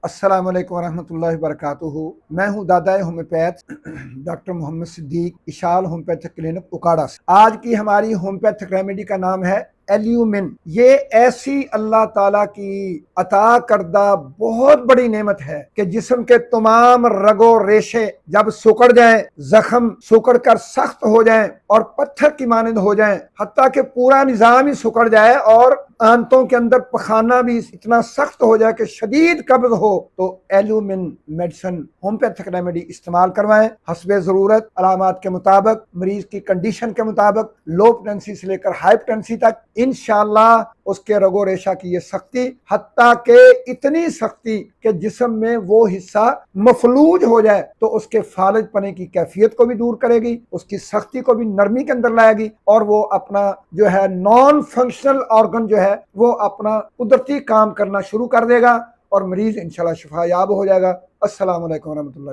السلام علیکم ورحمۃ اللہ وبرکاتہ۔ میں ہوں دادا ہومیوپیتھ ڈاکٹر محمد صدیق، اشال ہومیوپیتھک کلینک اکاڑا سے۔ آج کی ہماری ہومیوپیتھک ریمیڈی کا نام ہے ایلیومن۔ یہ ایسی اللہ تعالیٰ کی عطا کردہ بہت بڑی نعمت ہے کہ جسم کے تمام رگ و ریشے جب سکڑ جائیں، زخم سکڑ کر سخت ہو جائیں اور پتھر کی مانند ہو جائیں، حتیٰ کہ پورا نظام ہی سکڑ جائے اور آنتوں کے اندر پخانہ بھی اتنا سخت ہو جائے کہ شدید قبض ہو، تو ایلیومن میڈیسن ہومیوپیتھک ریمیڈی استعمال کروائیں حسب ضرورت، علامات کے مطابق، مریض کی کنڈیشن کے مطابق، لو پوٹینسی سے لے کر ہائی پوٹینسی تک۔ انشاءاللہ اس کے رگ و ریشہ کی یہ سختی، حتیٰ کہ اتنی سختی کہ جسم میں وہ حصہ مفلوج ہو جائے تو اس کے فالج پنے کی کیفیت کو بھی دور کرے گی، اس کی سختی کو بھی نرمی کے اندر لائے گی، اور وہ اپنا جو ہے نان فنکشنل آرگن جو ہے وہ اپنا قدرتی کام کرنا شروع کر دے گا، اور مریض انشاءاللہ شفا یاب ہو جائے گا۔ السلام علیکم ورحمۃ اللہ۔